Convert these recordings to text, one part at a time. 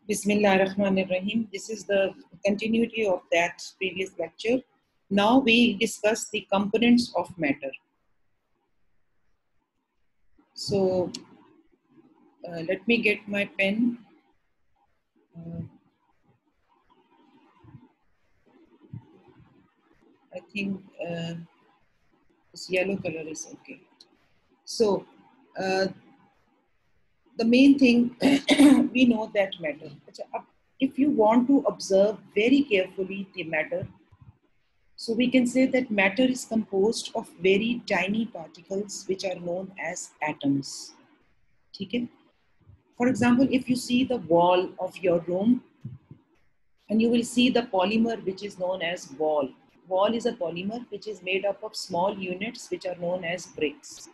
Bismillahirrahmanirrahim. This is the continuity of that previous lecture. Now we discuss the components of matter. So let me get my pen. I think this yellow color is okay. So the main thing we know that matter. If you want to observe very carefully the matter, so we can say that matter is composed of very tiny particles which are known as atoms. Okay? For example, if you see the wall of your room and you will see the polymer which is known as wall. Wall is a polymer which is made up of small units which are known as bricks.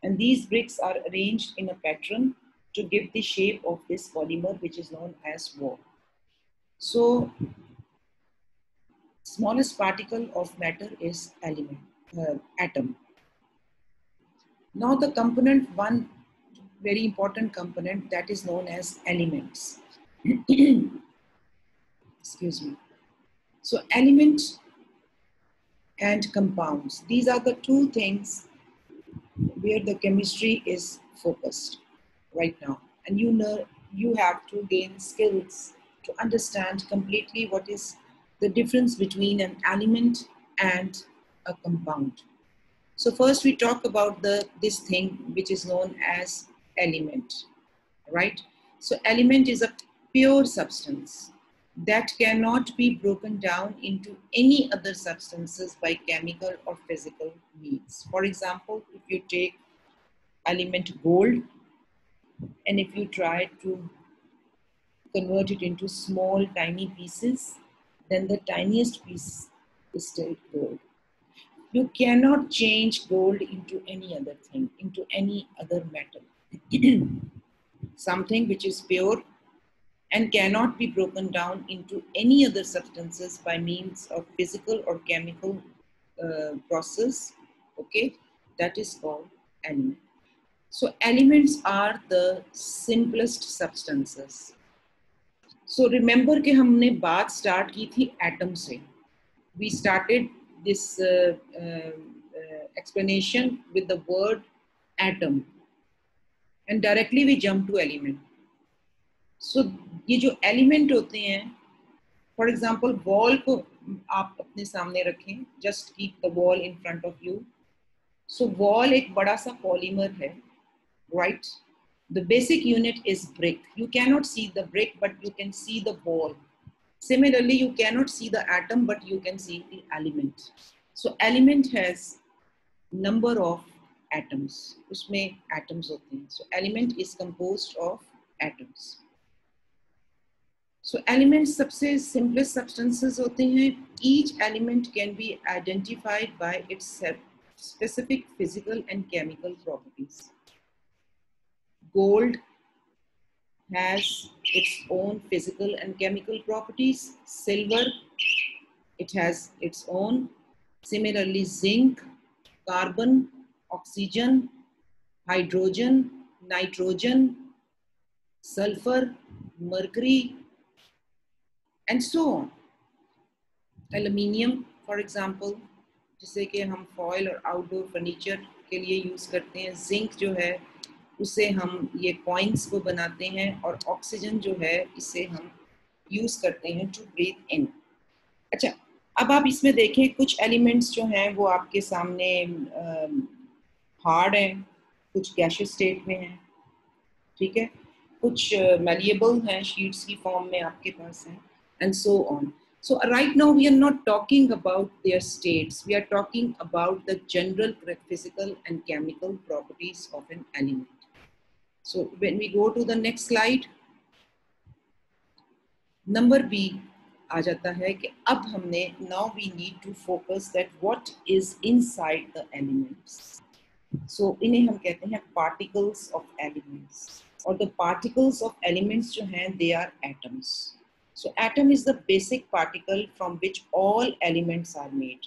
And these bricks are arranged in a pattern to give the shape of this polymer which is known as wall. So, smallest particle of matter is atom. Now the component, one very important component, that is known as elements. Excuse me. So elements and compounds, these are the two things where the chemistry is focused right now. And you know, you have to gain skills to understand completely what is the difference between an element and a compound. So first we talk about this thing which is known as element, right? So element is a pure substance that cannot be broken down into any other substances by chemical or physical means. For example, if you take element gold and if you try to convert it into small tiny pieces, then the tiniest piece is still gold. You cannot change gold into any other thing, into any other metal. Something which is pure and cannot be broken down into any other substances by means of physical or chemical process, okay, that is called element. So elements are the simplest substances. So remember कि हमने बात start की थी atom से. We started this explanation with the word atom and directly we jump to element. So ये जो element होते हैं, for example wall को आप अपने सामने रखें, just keep the wall in front of you. So wall एक बड़ा सा polymer है, right? The basic unit is brick. You cannot see the brick, but you can see the wall. Similarly, you cannot see the atom, but you can see the element. So element has number of atoms. उसमें atoms होते हैं. So element is composed of atoms. So elements सबसे simplest substances होते हैं. Each element can be identified by its specific physical and chemical properties. Gold has its own physical and chemical properties. Silver, it has its own. Similarly, zinc, carbon, oxygen, hydrogen, nitrogen, sulfur, mercury, and so on. Aluminium, for example, जिसे कि हम foil और outdoor furniture के लिए use करते हैं. Zinc जो है उसे हम ये कॉइन्स को बनाते हैं और ऑक्सीजन जो है इसे हम यूज करते हैं टू ब्रीथ इन. अच्छा, अब आप इसमें देखें कुछ एलिमेंट्स जो हैं वो आपके सामने हार्ड हैं, कुछ गैसियस स्टेट में हैं, ठीक है, कुछ मैलिएबल हैं, शीट्स की फॉर्म में आपके पास हैं, and so on. So right now we are not talking about their states. We are talking about the general physical and chemical properties of an element. So when we go to the next slide, number B आ जाता है कि अब हमने now we need to focus that what is inside the elements. So इन्हें हम कहते हैं particles of elements. और the particles of elements जो हैं they are atoms. So atom is the basic particle from which all elements are made.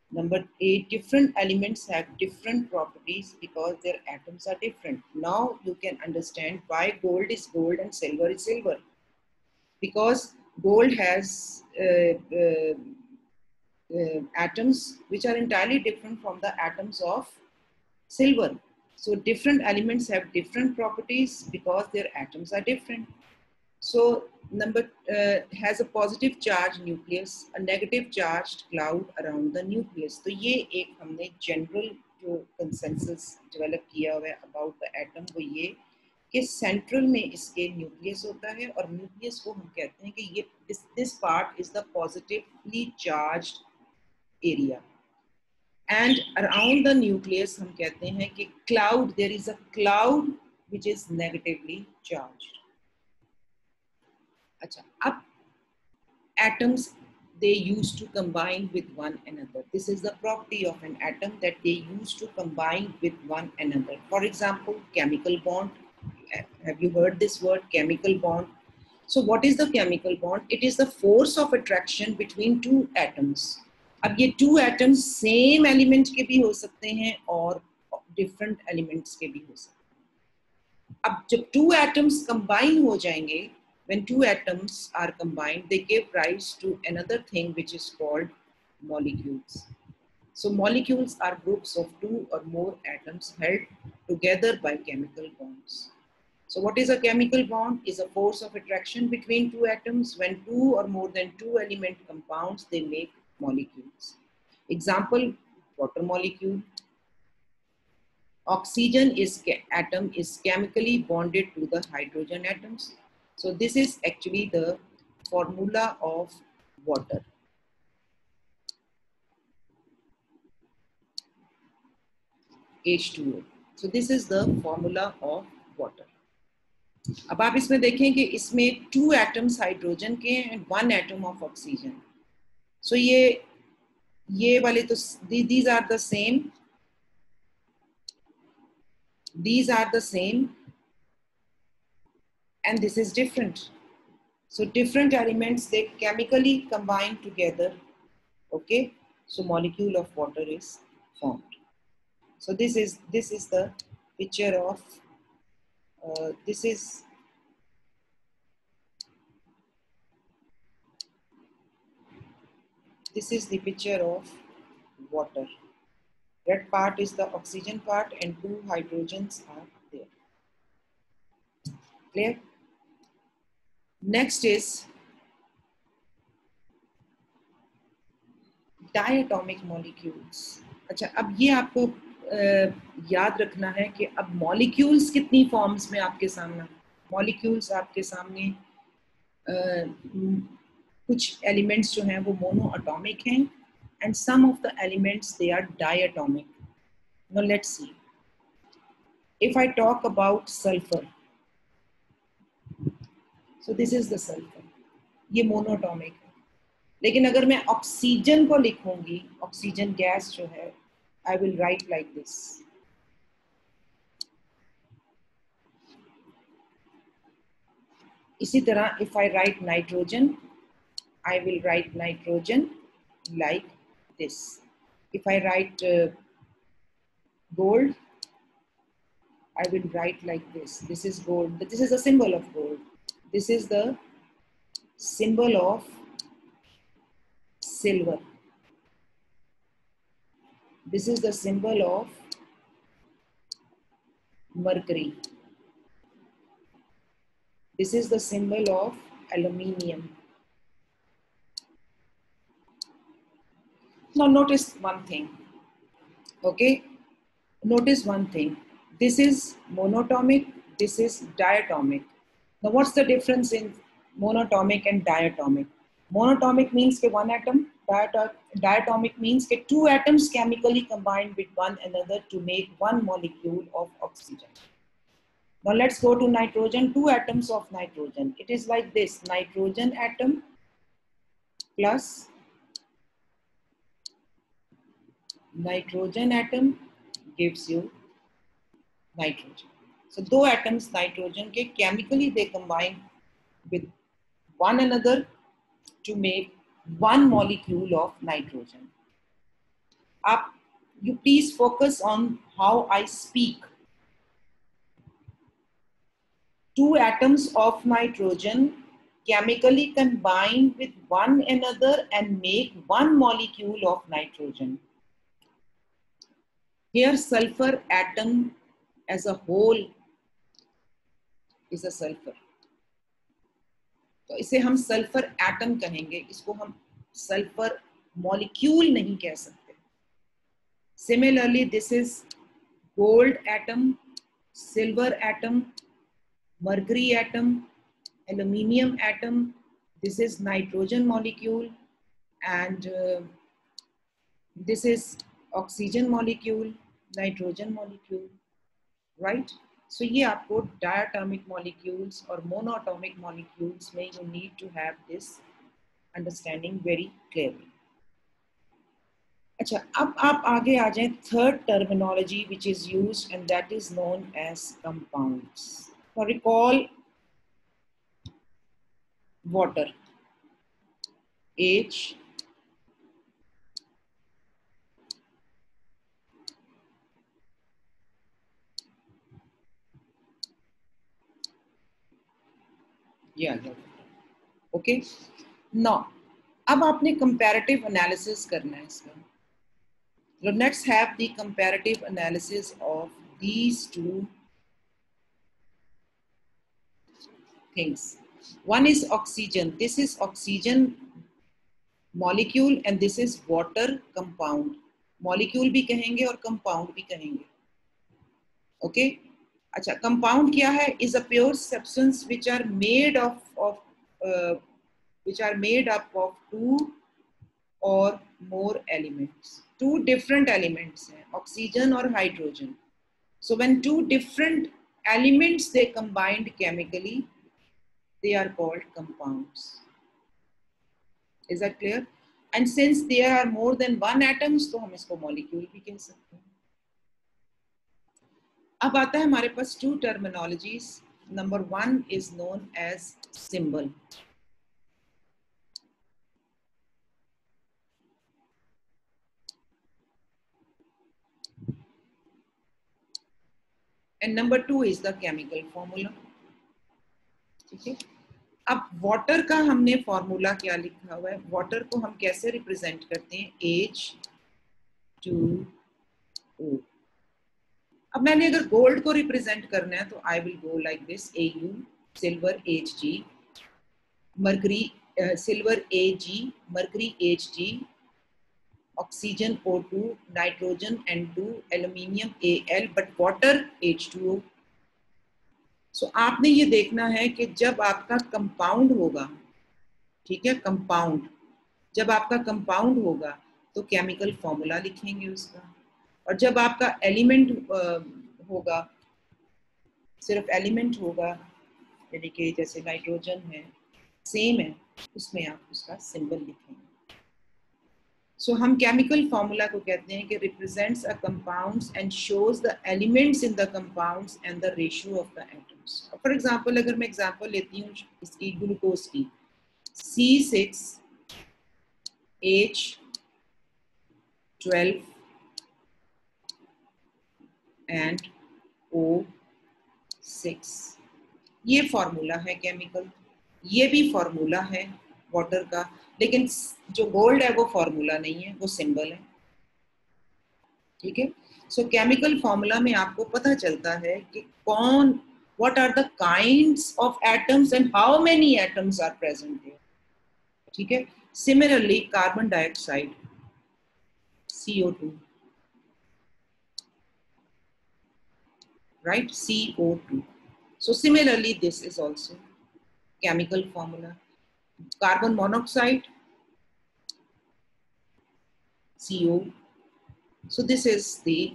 Number 8, different elements have different properties because their atoms are different. Now you can understand why gold is gold and silver is silver. because gold has atoms which are entirely different from the atoms of silver. So different elements have different properties because their atoms are different. So number has a positive charge nucleus, a negative charged cloud around the nucleus. तो ये एक हमने general जो consensus develop किया हुआ है about the atom वो ये कि central में इसके nucleus होता है और nucleus को हम कहते हैं कि ये this part is the positively charged area. And around the nucleus हम कहते हैं कि cloud, there is a cloud which is negatively charged. अच्छा, अब atoms they used to combine with one another. This is the property of an atom that they used to combine with one another. For example, chemical bond. Have you heard this word, chemical bond? So what is the chemical bond? It is the force of attraction between two atoms. अब ये two atoms same element के भी हो सकते हैं और different elements के भी हो सकते हैं. अब जब two atoms combine हो जाएंगे, when two atoms are combined, they give rise to another thing which is called molecules. So molecules are groups of two or more atoms held together by chemical bonds. So what is a chemical bond? Is a force of attraction between two atoms. When two or more than two element compounds, they make molecules. Example, water molecule. Oxygen atom is chemically bonded to the hydrogen atoms. So this is actually the formula of water. H2O. So this is the formula of water. अब आप इसमें देखें कि इसमें two atoms hydrogen के and one atom of oxygen. So ये वाले तो these are the same. These are the same. And this is different. So different elements, they chemically combine together. Okay. So molecule of water is formed. So this is the picture of this is the picture of water. Red part is the oxygen part and two hydrogens are there. Clear? Next is diatomic molecules. अच्छा, अब ये आपको याद रखना है कि अब molecules कितनी फॉर्म्स में आपके सामने मॉलिक्यूल्स आपके सामने कुछ एलिमेंट्स जो हैं वो मोनो एटॉमिक हैं and some of the elements they are diatomic. Now let's see. If I talk about sulfur, so this is the sulfur. ये मोनोटॉमिक है. लेकिन अगर मैं ऑक्सीजन को लिखूंगी, ऑक्सीजन गैस जो है, I will write like this. इसी तरह if I write nitrogen, I will write nitrogen like this. If I write gold, I will write like this. This is gold. This is a symbol of gold. This is the symbol of silver. This is the symbol of mercury. This is the symbol of aluminium. Now notice one thing. Okay? Notice one thing. This is monatomic. This is diatomic. Now what's the difference in monatomic and diatomic? Monatomic means that one atom. Diatomic means that two atoms chemically combine with one another to make one molecule of oxygen. Now let's go to nitrogen. Two atoms of nitrogen. It is like this. Nitrogen atom plus nitrogen atom gives you nitrogen. So two atoms nitrogen के chemically they combine with one another to make one molecule of nitrogen. You please focus on how I speak. Two atoms of nitrogen chemically combine with one another and make one molecule of nitrogen. Here sulfur atom as a whole is a sulfur. तो इसे हम sulphur atom कहेंगे, इसको हम sulphur molecule नहीं कह सकते. Similarly, this is gold atom, silver atom, mercury atom, aluminium atom. This is nitrogen molecule, and this is oxygen molecule, nitrogen molecule, right? So ये आपको diatomic molecules और monoatomic molecules में you need to have this understanding very clearly. अच्छा, अब आप आगे आ जाएं third terminology which is used and that is known as compounds. For recall, water, H, yeah, okay. Now, अब आपने comparative analysis करना है इसका. So let's have the comparative analysis of these two things. One is oxygen. This is oxygen molecule and this is water compound. Molecule भी कहेंगे और compound भी कहेंगे. Okay? अच्छा, compound क्या है? Is a pure substance which are made which are made up of two or more elements. Two different elements हैं, oxygen or hydrogen. So when two different elements they combined chemically, they are called compounds. Is that clear? And since there are more than one atoms, तो हम इसको molecule भी कह सकते हैं. अब आता है हमारे पास two terminologies. Number one is known as symbol. And number two is the chemical formula. ठीक है? अब वाटर का हमने फॉर्मूला क्या लिखा हुआ है? वाटर को हम कैसे रिप्रेजेंट करते हैं? H2O. अब मैंने अगर गोल्ड को रिप्रेजेंट करना है तो I will go like this, Au, silver Hg, mercury silver Ag, mercury Hg, oxygen O2, nitrogen N2, aluminium Al, but water H2O. सो आपने ये देखना है कि जब आपका कंपाउंड होगा, ठीक है, कंपाउंड, जब आपका कंपाउंड होगा तो केमिकल फॉर्मूला लिखेंगे उसका, और जब आपका एलिमेंट होगा, सिर्फ एलिमेंट होगा, यानी कि जैसे नाइट्रोजन है, सेम है, उसमें आप उसका सिंबल लिखेंगे. सो हम केमिकल फॉर्मूला को कहते हैं कि represents a compounds and shows the elements in the compounds and the ratio of the atoms. For example, अगर मैं एग्जांपल लेती हूँ इसकी ग्लूकोज की, C6H12 एंड O6. ये फॉर्मूला है केमिकल. ये भी फॉर्मूला है वाटर का, लेकिन जो गोल्ड है वो फॉर्मूला नहीं है, वो सिंबल है. ठीक है. सो केमिकल फॉर्मूला में आपको पता चलता है कि कौन, what are the kinds of atoms and how many atoms are present there. ठीक है. Similarly, carbon dioxide, CO2, right? CO2. So similarly, this is also chemical formula. Carbon monoxide, CO. So this is the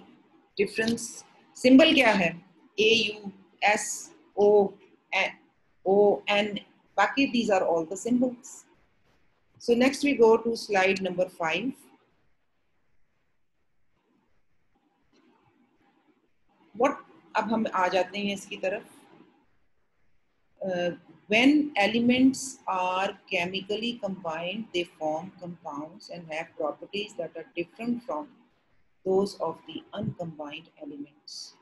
difference. Symbol क्या है? AU, SO, ON. बाकी these are all the symbols. So next we go to slide number 5. What? अब हम आ जाते हैं इसकी तरफ. When elements are chemically combined, they form compounds and have properties that are different from those of the uncombined elements.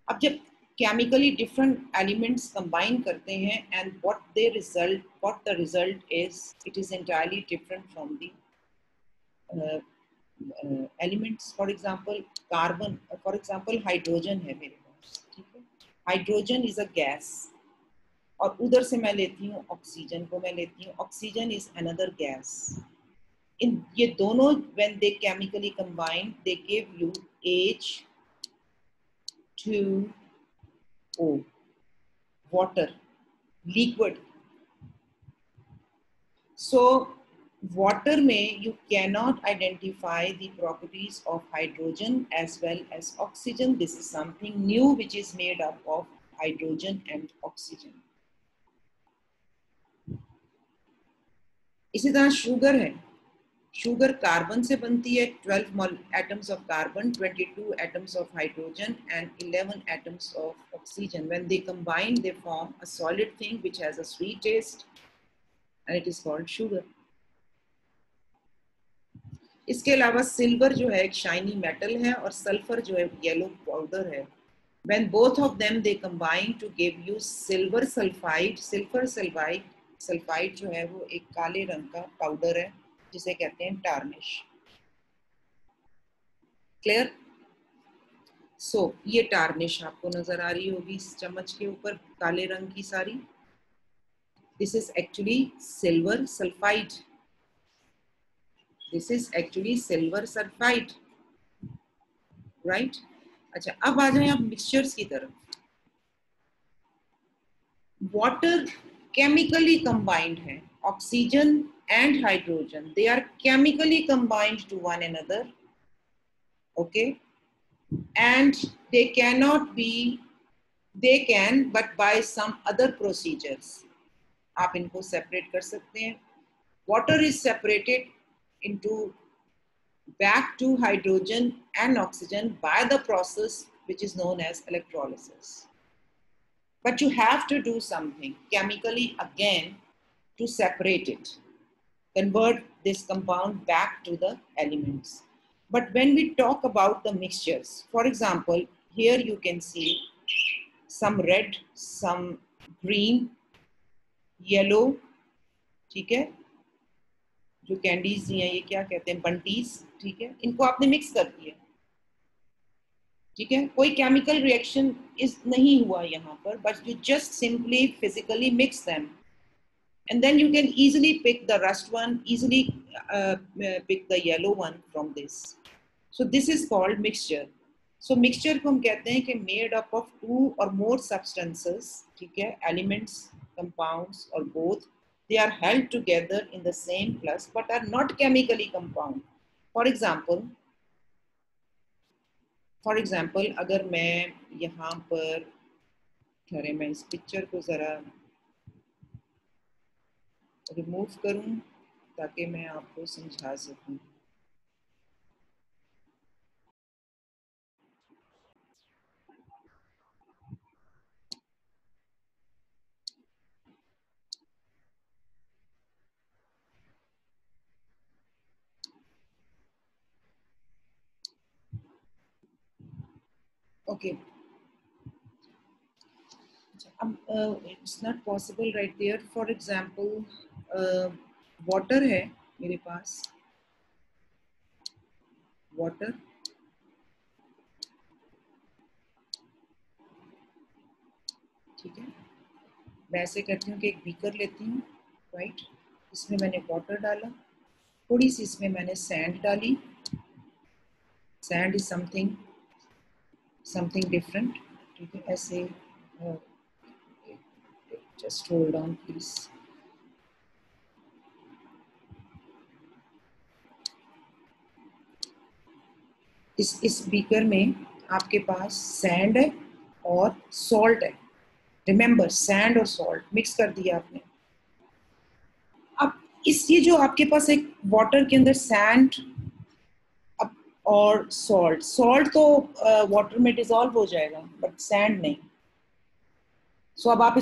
अब जब chemically different elements combine करते हैं and what the result is, it is entirely different from the elements. For example carbon, for example hydrogen है मेरे पास, ठीक है. Hydrogen is a gas और उधर से मैं लेती हूँ ऑक्सीजन को, मैं लेती हूँ, ऑक्सीजन इज अनदर गैस. इन ये दोनों when they chemically combine they give you H2O, water, liquid. So water में you cannot identify the properties of hydrogen as well as oxygen. This is something new which is made up of hydrogen and oxygen. इसी तरह sugar है. Sugar carbon से बनती है, 12 atoms of carbon, 22 atoms of hydrogen and 11 atoms of oxygen. When they combine they form a solid thing which has a sweet taste and it is called sugar. इसके अलावा silver जो है एक shiny metal है और sulphur जो है yellow powder है. When both of them they combine to give you silver sulfide. Silver sulphide जो है वो एक काले रंग का पाउडर है जिसे कहते हैं टार्निश. क्लियर? सो ये टार्निश आपको नजर आ रही होगी इस चम्मच के ऊपर काले रंग की सारी. This is actually silver sulphide. This is actually silver sulphide, right. अच्छा, अब आ जाए आप मिक्सचर्स की तरफ. वाटर केमिकली कंबाइंड है, oxygen and hydrogen, they are chemically combined to one another, okay. And they cannot be, they can but by some other procedures आप इनको separate कर सकते हैं. Water is separated into back to hydrogen and oxygen by the process which is known as electrolysis. But you have to do something chemically again to separate it, convert this compound back to the elements. But when we talk about the mixtures, for example, here you can see some red, some green, yellow, ठीक है. जो candies हैं ये क्या कहते हैं, बंटीज, ठीक है. इनको आपने मिक्स कर दिया, ठीक है. कोई केमिकल रिएक्शन इस नहीं हुआ यहाँ पर, but you just simply physically mix them and then you can easily pick the rust one, easily pick the yellow one from this. So this is called mixture. So mixture को हम कहते हैं कि made up of two or more substances, ठीक है, elements, compounds or both, they are held together in the same plus but are not chemically compound. For example अगर मैं यहाँ पर, अरे मैं इस पिक्चर को जरा रिमूव करूं ताकि मैं आपको समझा सकूं. Okay. It's not possible right there. For example, water है मेरे पास, water, ठीक है. मैं ऐसे करती हूँ कि एक बीकर लेती हूँ, राइट. इसमें मैंने वाटर डाला, थोड़ी सी इसमें मैंने सैंड डाली. सैंड इज समथिंग डिफरेंट, ठीक है. ऐसे जस्ट होल्ड ऑन प्लीज. इस बीकर में आपके पास सैंड है और सॉल्ट है. रिमेंबर, सैंड और सॉल्ट मिक्स कर दिया आपने. अब ये जो आपके पास एक वाटर के अंदर सैंड और सॉल्ट तो वाटर में डिसॉल्व हो जाएगा बट सैंड नहीं. सो अब आप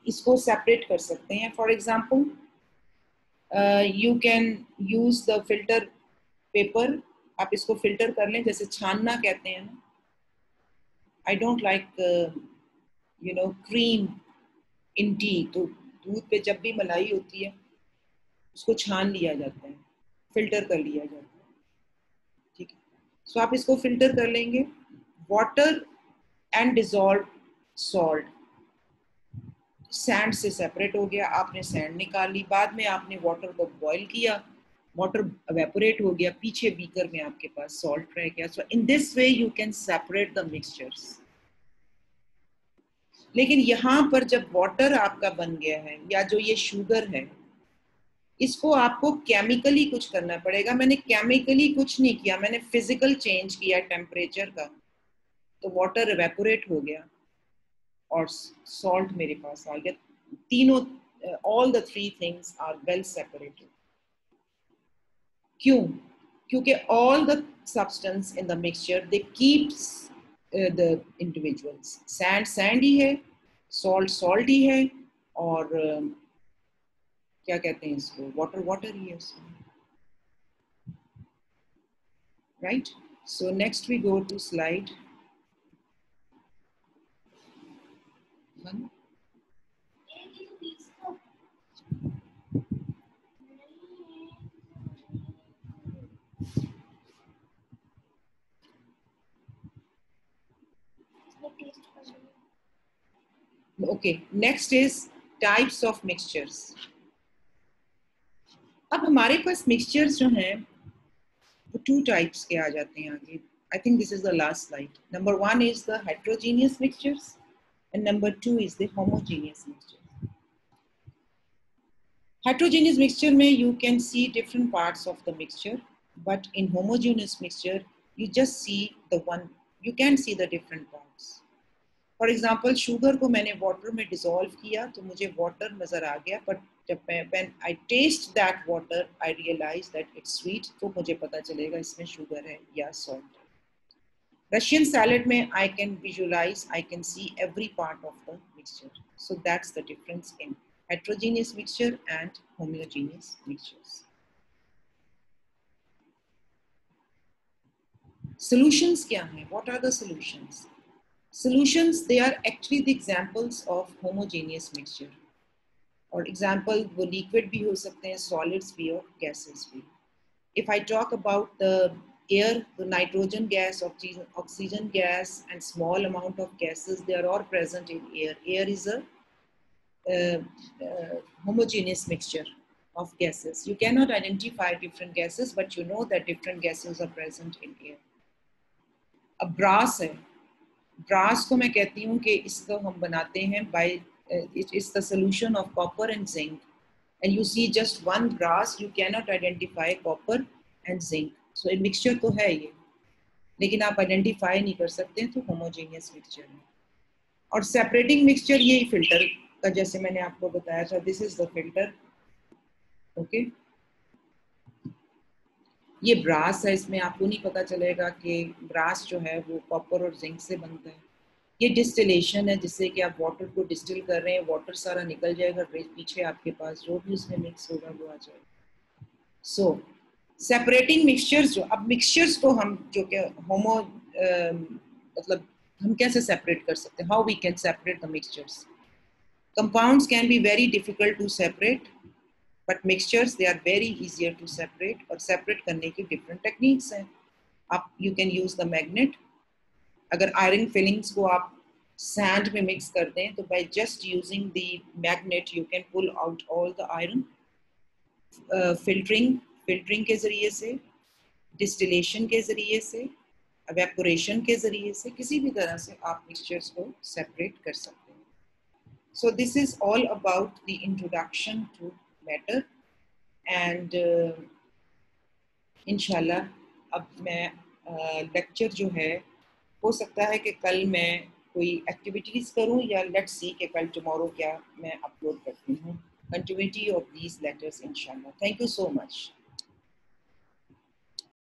इसको सेपरेट कर सकते हैं. For example you can use the filter paper. आप इसको फिल्टर कर लें, जैसे छानना कहते हैं ना. I don't like cream in T, तो दूध पे जब भी मलाई होती है उसको छान लिया जाता है, फिल्टर कर लिया जाता है, ठीक है। सो आप इसको फिल्टर कर लेंगे। Water and dissolve salt, sand से सेपरेट हो गया, आपने सैंड निकाल ली, बाद में आपने वाटर को बॉईल किया, वाटर एवेपोरेट हो गया, पीछे बीकर में आपके पास सॉल्ट रह गया। So in this way you can separate the mixtures. लेकिन यहाँ पर जब वाटर आपका बन गया है या जो ये शुगर है, इसको आपको केमिकली कुछ करना पड़ेगा। मैंने केमिकली कुछ नहीं किया, मैंने फिजिकल चेंज किया टेम्परेचर का, तो वाटर एवेपोरेट हो गया और सॉल्ट मेरे पास आ गया। तीनों, all the three things are well separated. क्यों? क्योंकि all the substance in the mixture they keeps the individuals. Sand sand ही है, सॉल्ट सॉल्ट ही है, और क्या कहते हैं इसको, वाटर वाटर ही है उसमें, right. So next we go to slide 1। Okay, next is types of mixtures. अब हमारे पास मिक्सचर्स जो हैं वो 2 टाइप्स के आ जाते हैं आगे। I think this is the last slide. Number 1 is the heterogeneous mixtures and number 2 is the homogeneous mixtures. Heterogeneous mixture में you can see different parts of the mixture, but in homogeneous mixture you just see the one, you can see the different parts. For example sugar को मैंने water में dissolve किया तो मुझे water नजर आ गया, but जब when I taste that water I realise that it's sweet, तो मुझे पता चलेगा इसमें शुगर है या सॉल्ट है। रशियन सैलेड में I can visualise, I can see every part of the mixture. So that's the difference in heterogeneous mixture and homogeneous mixtures. Solutions क्या हैं? What are the solutions? Solutions, they are actually the examples of homogeneous mixture. और example वो liquid भी हो सकते हैं, solids भी और gases भी। If I talk about the air, the nitrogen gas, oxygen gas and small amount of gases, they are all present in air. Air is a homogeneous mixture of gases. You cannot identify different gases, but you know that different gases are present in air. अब brass है, brass को मैं कहती हूँ कि इसको हम बनाते हैं bye, it is the solution of copper and zinc, and you see just one brass, you cannot identify copper and zinc. So एक मिक्सचर तो है ये, लेकिन आप आइडेंटिफाई नहीं कर सकते हैं, तो होमोजेनियस मिक्सचर है। और सेपरेटिंग मिक्सचर यही फिल्टर का, जैसे मैंने आपको बताया था, this is the filter. Okay, ये ब्रास है, इसमें आपको नहीं पता चलेगा कि ब्रास जो है वो कॉपर और जिंक से बनता है। ये डिस्टिलेशन है, जिससे कि आप वाटर को डिस्टिल कर रहे हैं, वाटर सारा निकल जाएगा, पीछे आपके पास जो भी उसमें मिक्स होगा वो आ जाएगा। सो सेपरेटिंग मिक्सचर्स, जो अब मिक्सचर्स को हम जो कि मतलब हम कैसे सेपरेट कर सकते हैं, how we can separate the mixtures. Compounds can be very difficult to separate, but mixtures they are very easier to separate, और सेपरेट करने की डिफरेंट टेक्निक्स हैं। आप you can use the magnet. अगर आयरन फिलिंग्स को आप sand में mix कर दें तो by just using the magnet you can pull out all the iron. Filtering के जरिए से, डिस्टिलेशन के जरिए से, एवेपोरेशन के जरिए से, किसी भी तरह से आप मिक्सचर्स को सेपरेट कर सकते हैं। So this is all about the introduction to matter, and इंशाल्लाह अब मैं लेक्चर जो है, हो सकता है कि कल मैं कोई एक्टिविटीज करूं, या लेट्स सी कि कल टुमारो क्या मैं अपलोड करती हूं, कंटिन्यूटी ऑफ दीज लेटर्स इंशाल्लाह। Thank you so much.